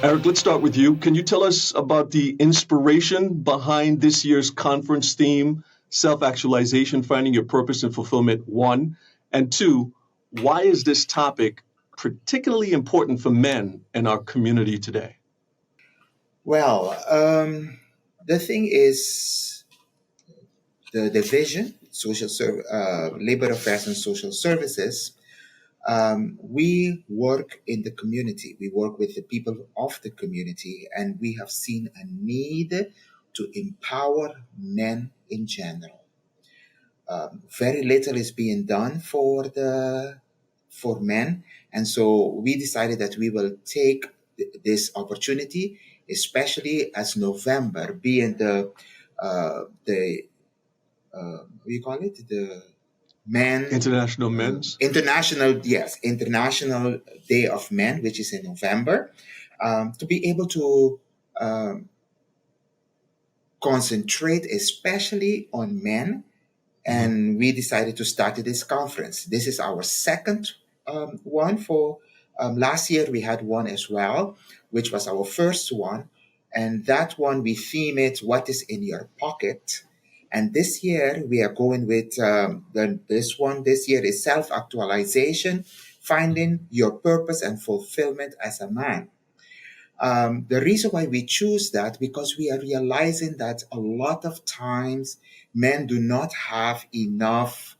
Eric, let's start with you. Can you tell us about the inspiration behind this year's conference theme, Self Actualization, Finding Your Purpose and Fulfillment? One. And two, why is this topic particularly important for men in our community today? Well, the thing is the division, labor affairs and social services. We work in the community. We work with the people of the community, and we have seen a need to empower men in general. Very little is being done for men, and so we decided that we will take this opportunity, especially as November being the what do you call it, the men International Men's? International Day of Men, which is in November, to be able to concentrate especially on men. And we decided to start this conference. This is our second one. For last year we had one as well, which was our first one, and that one we theme it "What is in your pocket." And this year we are going with this year is self-actualization, finding your purpose and fulfillment as a man. The reason why we choose that, because we are realizing that a lot of times men do not have enough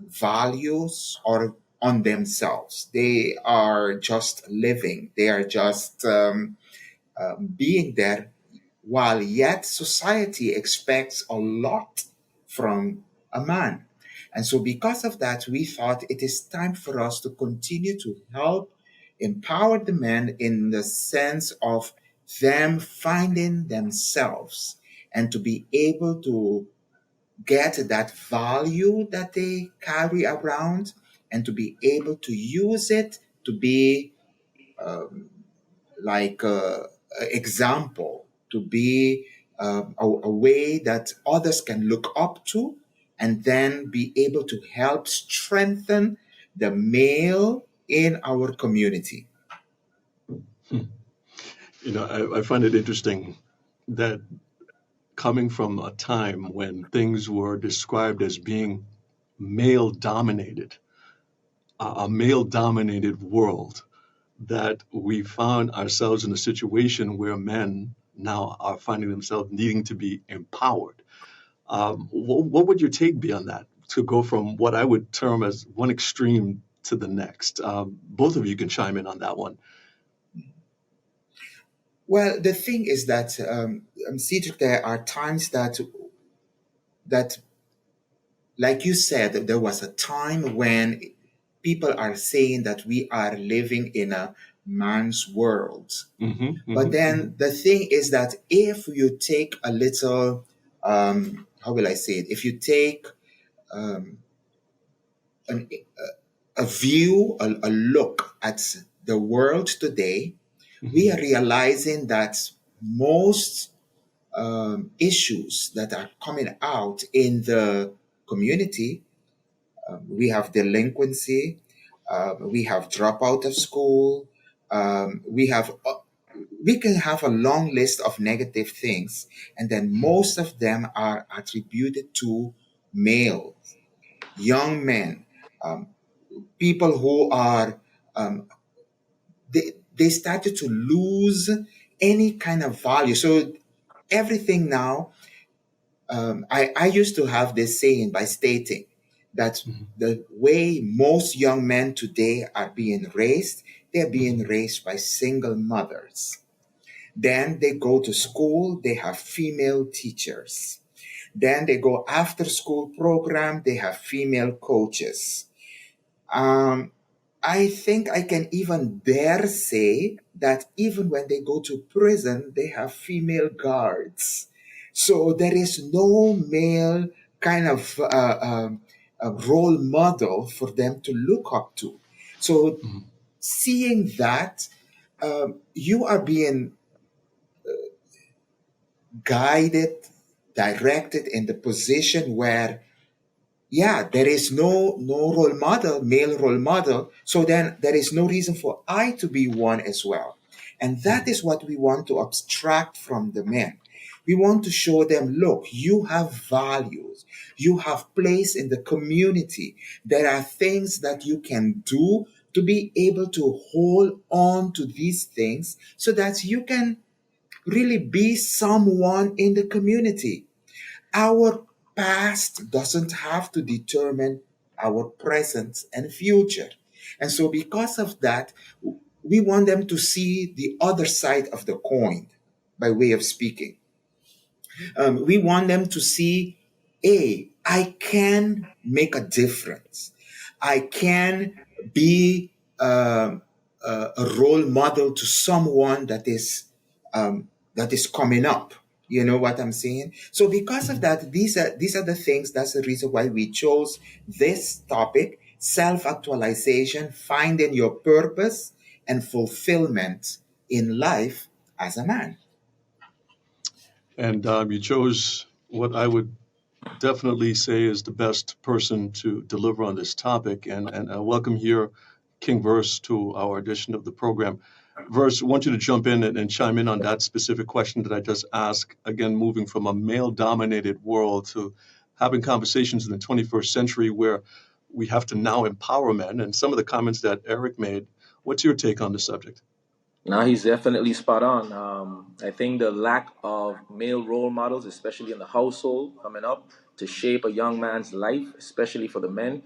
values or on themselves. They are just living. They are just being there, while yet society expects a lot from a man. And so because of that, we thought it is time for us to continue to help empower the men in the sense of them finding themselves and to be able to get that value that they carry around and to be able to use it to be like a example, to be a way that others can look up to, and then be able to help strengthen the male in our community. I find it interesting that coming from a time when things were described as being male dominated, a male dominated world, that we found ourselves in a situation where men now are finding themselves needing to be empowered. What would your take be on that, to go from what I would term as one extreme to the next? Both of you can chime in on that one. Well, the thing is that, Cedric, there are times that, like you said, there was a time when people are saying that we are living in a man's world. But then the thing is that if you take a little, how will I say it? If you take an, a view, a look at the world today, we are realizing that most issues that are coming out in the community, we have delinquency, we have dropout of school, we can have a long list of negative things, and then most of them are attributed to male, young men, people who are they started to lose any kind of value. So everything now, I used to have this saying by stating that the way most young men today are being raised, they're being raised by single mothers. Then they go to school, they have female teachers. Then they go after school program, they have female coaches. I think I can even dare say that even when they go to prison, they have female guards. So there is no male kind of a role model for them to look up to. So seeing that, you are being guided, directed in the position where, yeah, there is no role model, male role model. So then there is no reason for I to be one as well. And that is what we want to abstract from the men. We want to show them, look, you have values. You have place in the community. There are things that you can do to be able to hold on to these things so that you can really be someone in the community. Our past doesn't have to determine our present and future. And so, because of that, we want them to see the other side of the coin, by way of speaking. We want them to see, I can make a difference. I can be a role model to someone that is coming up. You know what I'm saying? So because of that, these are the things. That's the reason why we chose this topic: self-actualization, finding your purpose and fulfillment in life as a man. And you chose what I would definitely say is the best person to deliver on this topic. And welcome here, King Verse, to our edition of the program. Verse, I want you to jump in and chime in on that specific question that I just asked. Again, moving from a male dominated world to having conversations in the 21st century where we have to now empower men. And some of the comments that Eric made, what's your take on the subject? Now he's definitely spot on. I think the lack of male role models, especially in the household, coming up to shape a young man's life, especially for the men,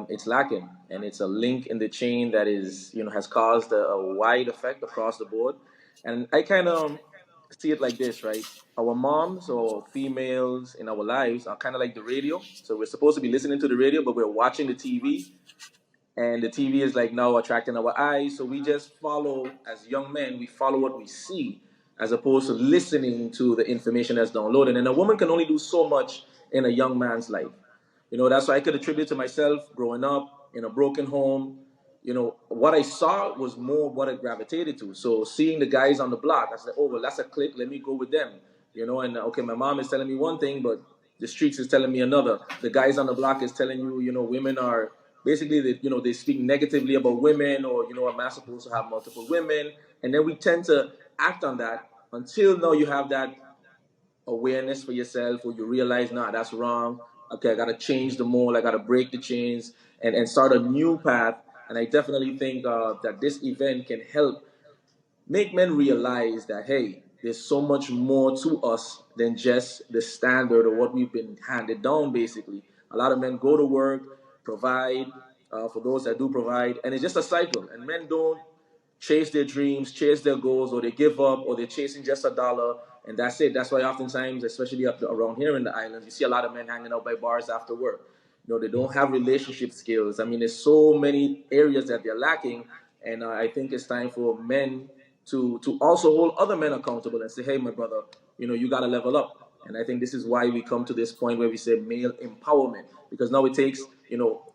it's lacking, and it's a link in the chain that is, has caused a wide effect across the board. And I kind of see it like this, right? Our moms or females in our lives are kind of like the radio. So we're supposed to be listening to the radio, but we're watching the TV, and the TV is like now attracting our eyes. So we just follow, as young men, we follow what we see as opposed to listening to the information that's downloaded. And a woman can only do so much in a young man's life. That's why I could attribute to myself growing up in a broken home. What I saw was more what I gravitated to. So seeing the guys on the block, I said, oh, well, that's a clique. Let me go with them. And okay, my mom is telling me one thing, but the streets is telling me another. The guys on the block is telling you, women are basically, they speak negatively about women, or, a man's supposed to have multiple women. And then we tend to act on that until now you have that awareness for yourself, or you realize, nah, that's wrong. Okay, I gotta change the mold. I gotta break the chains and start a new path. And I definitely think that this event can help make men realize that, hey, there's so much more to us than just the standard or what we've been handed down. Basically, a lot of men go to work, provide for those that do provide, and it's just a cycle. And men don't chase their dreams, chase their goals, or they give up, or they're chasing just a dollar, and that's it. That's why oftentimes, especially around here in the islands, you see a lot of men hanging out by bars after work. They don't have relationship skills. I mean, there's so many areas that they're lacking, and I think it's time for men to also hold other men accountable and say, hey, my brother, you got to level up. And I think this is why we come to this point where we say male empowerment, because now it takes,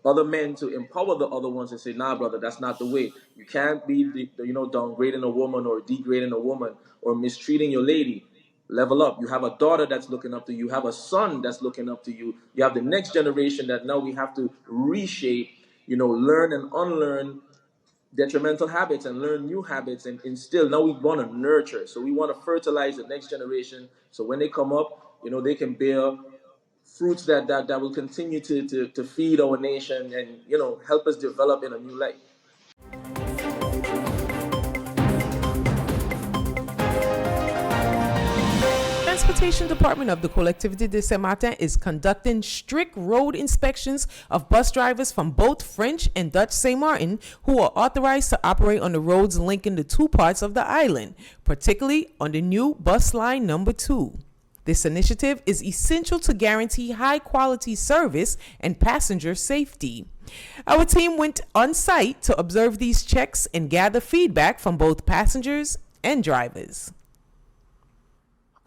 other men to empower the other ones and say, nah, brother, that's not the way. You can't be, downgrading a woman or degrading a woman or mistreating your lady. Level up. You have a daughter that's looking up to you. You have a son that's looking up to you. You have the next generation that now we have to reshape, learn and unlearn detrimental habits and learn new habits and instill. Now we want to nurture. So we want to fertilize the next generation. So when they come up, they can bear fruits that will continue to feed our nation and, help us develop in a new light. Transportation Department of the Collectivité de Saint-Martin is conducting strict road inspections of bus drivers from both French and Dutch Saint Martin who are authorized to operate on the roads linking the two parts of the island, particularly on the new bus line number 2. This initiative is essential to guarantee high-quality service and passenger safety. Our team went on site to observe these checks and gather feedback from both passengers and drivers.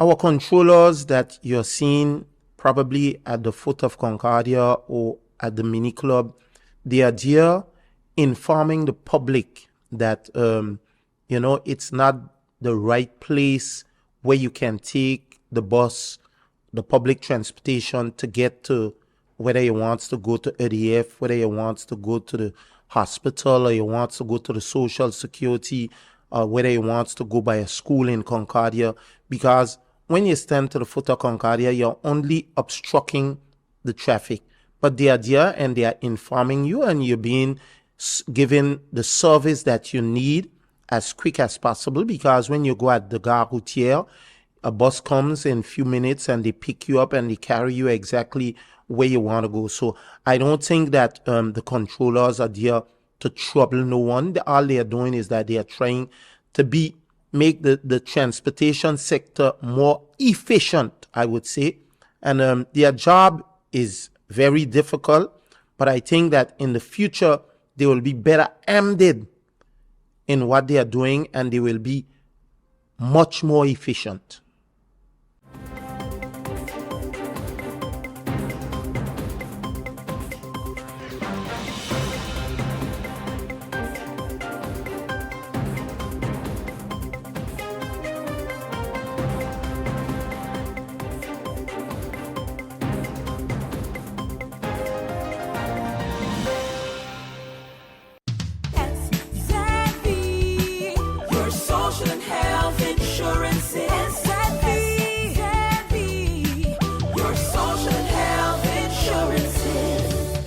Our controllers that you're seeing probably at the foot of Concordia or at the mini club, they are there informing the public that, it's not the right place where you can take the bus, the public transportation to get to whether you want to go to EDF, whether you want to go to the hospital or you want to go to the social security or whether he wants to go by a school in Concordia, because when you stand to the foot of Concordia, you're only obstructing the traffic. But they are there and they are informing you, and you're being given the service that you need as quick as possible, because when you go at the Gare Routière, a bus comes in a few minutes and they pick you up and they carry you exactly where you want to go. So I don't think that the controllers are there to trouble no one. All they are doing is that they are trying to make the transportation sector more efficient, I would say. And their job is very difficult, but I think that in the future they will be better aimed in what they are doing, and they will be much more efficient.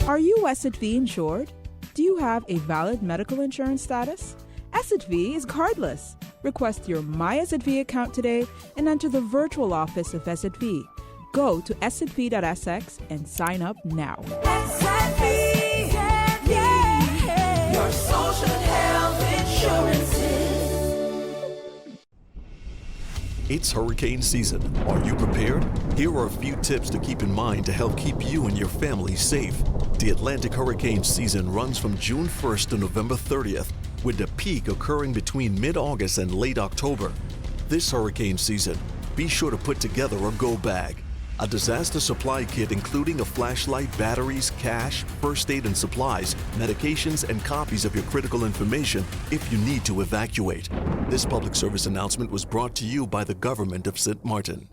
Are you SXV insured? Do you have a valid medical insurance status? SXV is cardless. Request your My SXV account today and enter the virtual office of SXV. Go to sxv.sx and sign up now. SXV, yeah. Your social and health insurances. It's hurricane season. Are you prepared? Here are a few tips to keep in mind to help keep you and your family safe. The Atlantic hurricane season runs from June 1st to November 30th, with the peak occurring between mid-August and late October. This hurricane season, be sure to put together a go bag. A disaster supply kit including a flashlight, batteries, cash, first aid and supplies, medications, and copies of your critical information if you need to evacuate. This public service announcement was brought to you by the government of St. Martin.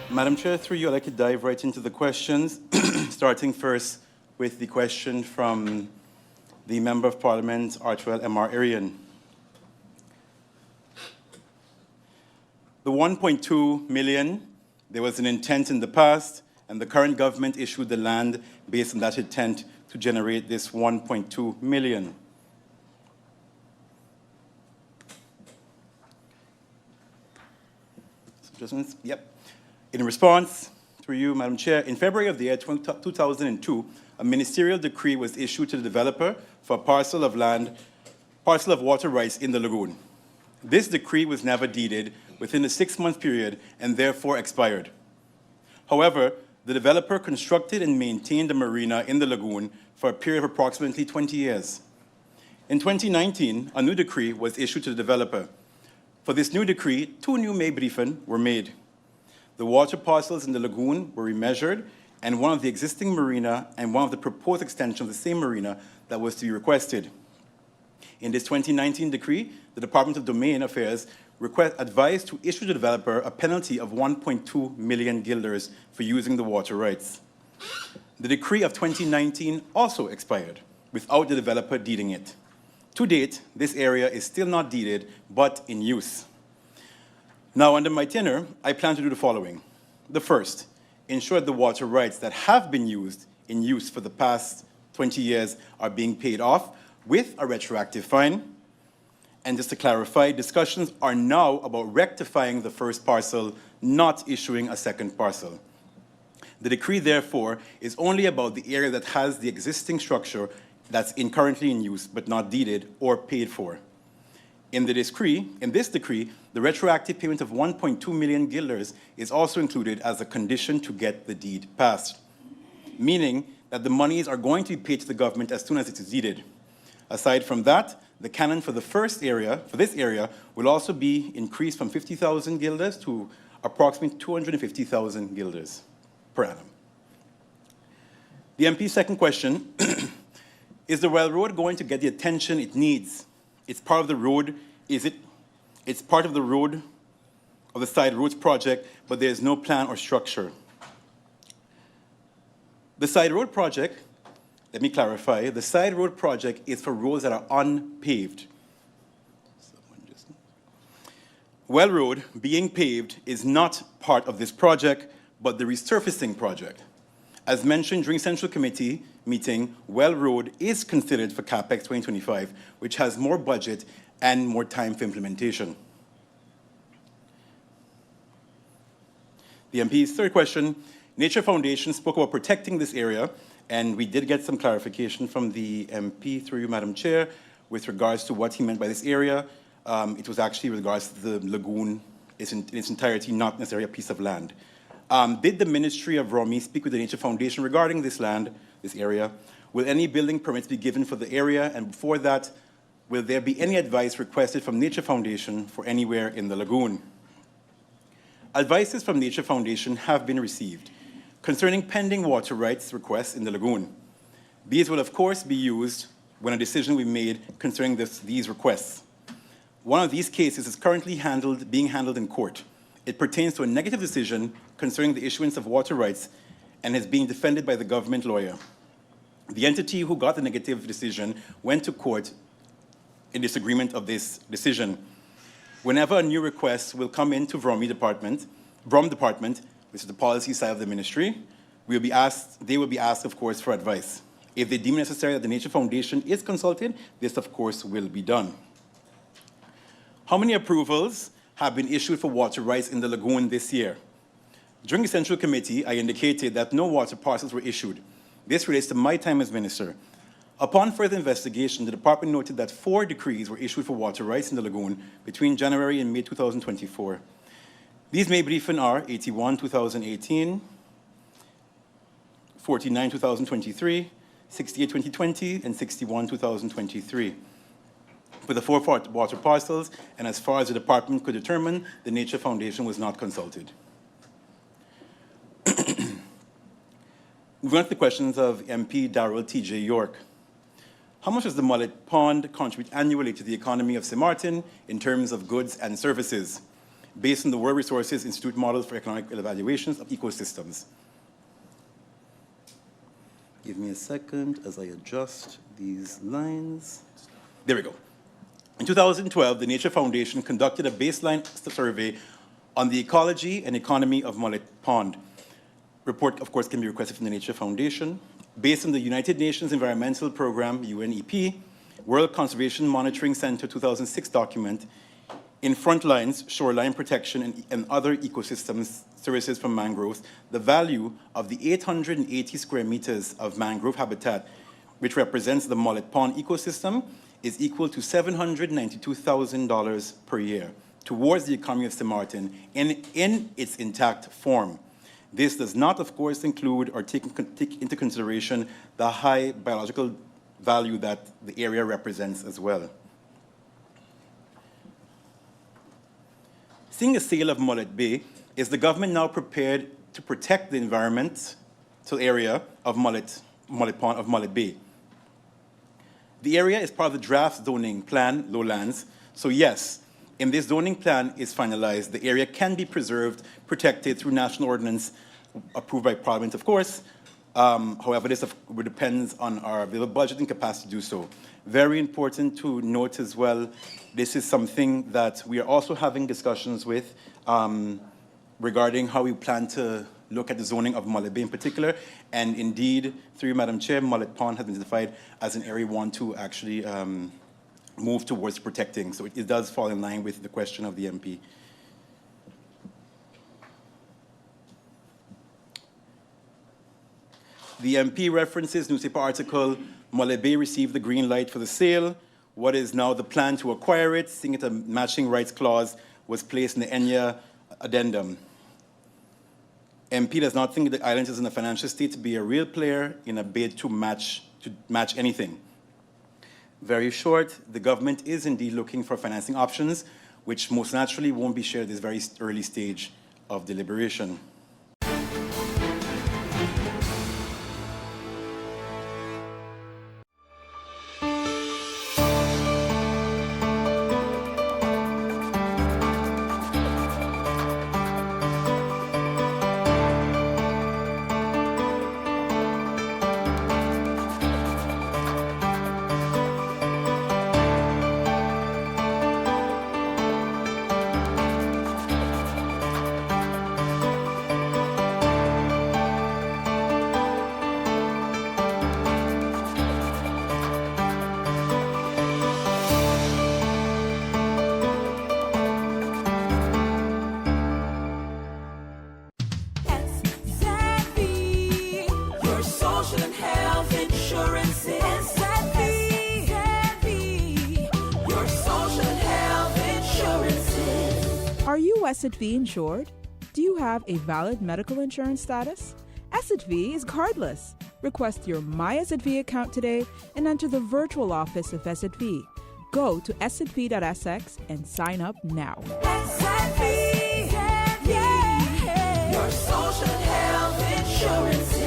Madam Chair, through you, I'd like to dive right into the questions, starting first with the question from the Member of Parliament, Archwell M.R. Arian. The 1.2 million, there was an intent in the past, and the current government issued the land based on that intent to generate this 1.2 million. Adjustments? Yep. In response, through you, Madam Chair, in February of the year 2002, a ministerial decree was issued to the developer for a parcel of water rights in the lagoon. This decree was never deeded within a 6-month period and therefore expired. However, the developer constructed and maintained a marina in the lagoon for a period of approximately 20 years. In 2019, a new decree was issued to the developer. For this new decree, 2 new meebriefen were made. The water parcels in the lagoon were remeasured, and one of the existing marina and one of the proposed extension of the same marina that was to be requested. In this 2019 decree, the Department of Domain Affairs advised to issue the developer a penalty of 1.2 million guilders for using the water rights. The decree of 2019 also expired without the developer deeding it. To date, this area is still not deeded, but in use. Now, under my tenure, I plan to do the following. The first, ensure the water rights that have been in use for the past 20 years are being paid off with a retroactive fine. And just to clarify, discussions are now about rectifying the first parcel, not issuing a second parcel. The decree, therefore, is only about the area that has the existing structure that's currently in use but not deeded or paid for. In this decree, the retroactive payment of 1.2 million guilders is also included as a condition to get the deed passed, meaning that the monies are going to be paid to the government as soon as it is deeded. Aside from that, the canon for this area, will also be increased from 50,000 guilders to approximately 250,000 guilders per annum. The MP's second question, is the railroad going to get the attention it needs? It's part of the road, it's part of the road, of the side roads project, but there's no plan or structure. The side road project, let me clarify, the side road project is for roads that are unpaved. Well Road being paved is not part of this project, but the resurfacing project. As mentioned during Central Committee meeting, Well Road is considered for CapEx 2025, which has more budget and more time for implementation. The MP's third question, Nature Foundation spoke about protecting this area, and we did get some clarification from the MP through you, Madam Chair, with regards to what he meant by this area. It was actually with regards to the lagoon in its entirety, not necessarily a piece of land. Did the Ministry of ROMI speak with the Nature Foundation regarding this land, this area? Will any building permits be given for the area? And before that, will there be any advice requested from Nature Foundation for anywhere in the lagoon? Advices from Nature Foundation have been received concerning pending water rights requests in the lagoon. These will, of course, be used when a decision will be made concerning these requests. One of these cases is currently being handled in court. It pertains to a negative decision concerning the issuance of water rights and is being defended by the government lawyer. The entity who got the negative decision went to court in disagreement of this decision. Whenever a new request will come into VROM department, which is the policy side of the ministry, they will be asked, of course, for advice. If they deem necessary that the Nature Foundation is consulted, this, of course, will be done. How many approvals have been issued for water rights in the lagoon this year? During the Central Committee, I indicated that no water parcels were issued. This relates to my time as minister. Upon further investigation, the department noted that 4 decrees were issued for water rights in the lagoon between January and May 2024. These may briefly are 81, 2018, 49, 2023, 68, 2020, and 61, 2023. For the 4 water parcels, and as far as the department could determine, the Nature Foundation was not consulted. Moving on to the questions of MP Darrell T.J. York. How much does the Mullet Pond contribute annually to the economy of St. Martin in terms of goods and services, based on the World Resources Institute models for economic evaluations of ecosystems? Give me a second as I adjust these lines. There we go. In 2012, the Nature Foundation conducted a baseline survey on the ecology and economy of Mullet Pond. Report, of course, can be requested from the Nature Foundation. Based on the United Nations Environmental Program, UNEP, World Conservation Monitoring Center 2006 document, in frontlines, shoreline protection, and other ecosystems services from mangroves, the value of the 880 square meters of mangrove habitat, which represents the Mullet Pond ecosystem, is equal to $792,000 per year towards the economy of St. Martin in its intact form. This does not, of course, include or take into consideration the high biological value that the area represents as well. Seeing the sale of Mullet Bay, is the government now prepared to protect the environmental area of Mullet Bay? The area is part of the draft zoning plan, lowlands. So yes, if this zoning plan is finalized, the area can be preserved, protected through national ordinance approved by Parliament, of course. However, this depends on our available budget and capacity to do so. Very important to note as well, this is something that we are also having discussions with regarding how we plan to look at the zoning of Mullet Bay in particular. And indeed, through you, Madam Chair, Mullet Pond has been identified as an area we want to actually move towards protecting. So it does fall in line with the question of the MP. The MP references newspaper article, Mullet Bay received the green light for the sale. What is now the plan to acquire it, seeing it a matching rights clause was placed in the ENYA addendum. MP does not think the island is in a financial state to be a real player in a bid to match anything. Very short, the government is indeed looking for financing options, which most naturally won't be shared at this very early stage of deliberation. SXV insured? Do you have a valid medical insurance status? SXV is cardless. Request your My SXV account today and enter the virtual office of SXV. Go to sxv.sx and sign up now. SXV, yeah, your social health insurances.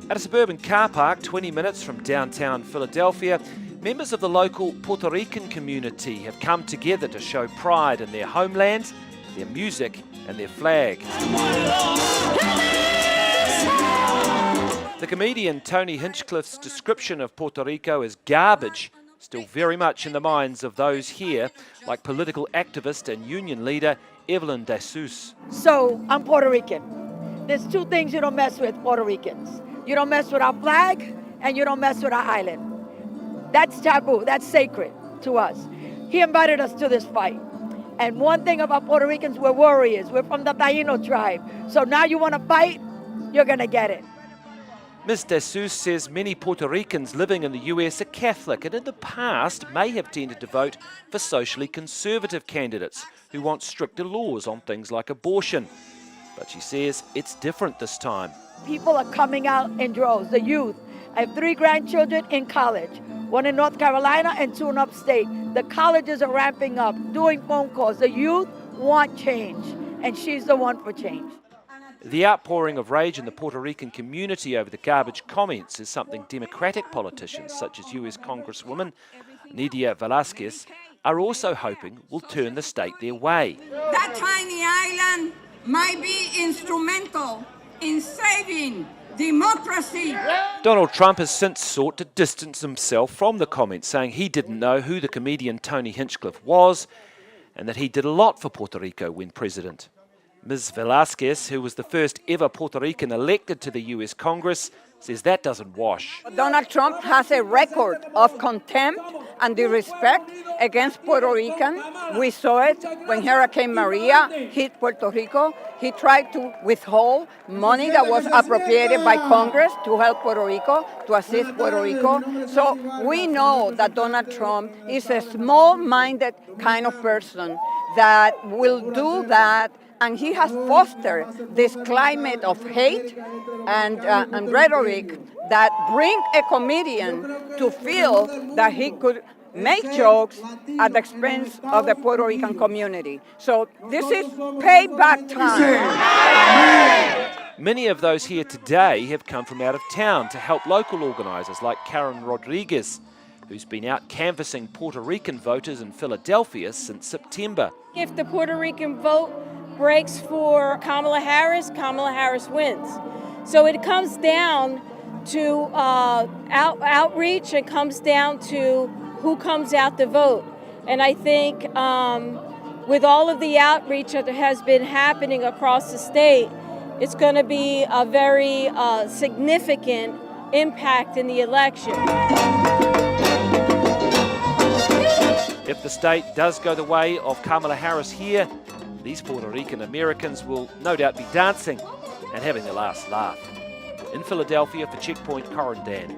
At a suburban car park 20 minutes from downtown Philadelphia, members of the local Puerto Rican community have come together to show pride in their homeland, their music and their flag. The comedian Tony Hinchcliffe's description of Puerto Rico as garbage still very much in the minds of those here, like political activist and union leader Evelyn De Jesus. So, I'm Puerto Rican. There's two things you don't mess with, Puerto Ricans. You don't mess with our flag, and you don't mess with our island. That's taboo, that's sacred to us. He invited us to this fight. And one thing about Puerto Ricans, we're warriors. We're from the Taino tribe. So now you want to fight, you're going to get it. Ms. De Jesus says many Puerto Ricans living in the US are Catholic and in the past may have tended to vote for socially conservative candidates who want stricter laws on things like abortion. But she says it's different this time. People are coming out in droves, the youth. I have 3 grandchildren in college, 1 in North Carolina and 2 in upstate. The colleges are ramping up, doing phone calls. The youth want change, and she's the one for change. The outpouring of rage in the Puerto Rican community over the garbage comments is something Democratic politicians such as US Congresswoman Nydia Velázquez are also hoping will turn the state their way. That tiny island might be instrumental in saving democracy. Donald Trump has since sought to distance himself from the comments, saying he didn't know who the comedian Tony Hinchcliffe was and that he did a lot for Puerto Rico when president. Ms. Velázquez, who was the first ever Puerto Rican elected to the US Congress, says that doesn't wash. Donald Trump has a record of contempt and disrespect against Puerto Rican. We saw it when Hurricane Maria hit Puerto Rico. He tried to withhold money that was appropriated by Congress to help Puerto Rico, to assist Puerto Rico. So we know that Donald Trump is a small-minded kind of person that will do that. And he has fostered this climate of hate and rhetoric that bring a comedian to feel that he could make jokes at the expense of the Puerto Rican community. So this is payback time. Many of those here today have come from out of town to help local organisers like Karen Rodriguez, who's been out canvassing Puerto Rican voters in Philadelphia since September. If the Puerto Rican vote breaks for Kamala Harris wins. So it comes down to outreach. It comes down to who comes out to vote. And I think with all of the outreach that has been happening across the state, it's going to be a very significant impact in the election. If the state does go the way of Kamala Harris here, these Puerto Rican Americans will no doubt be dancing and having their last laugh. In Philadelphia for Checkpoint, Corin Dan.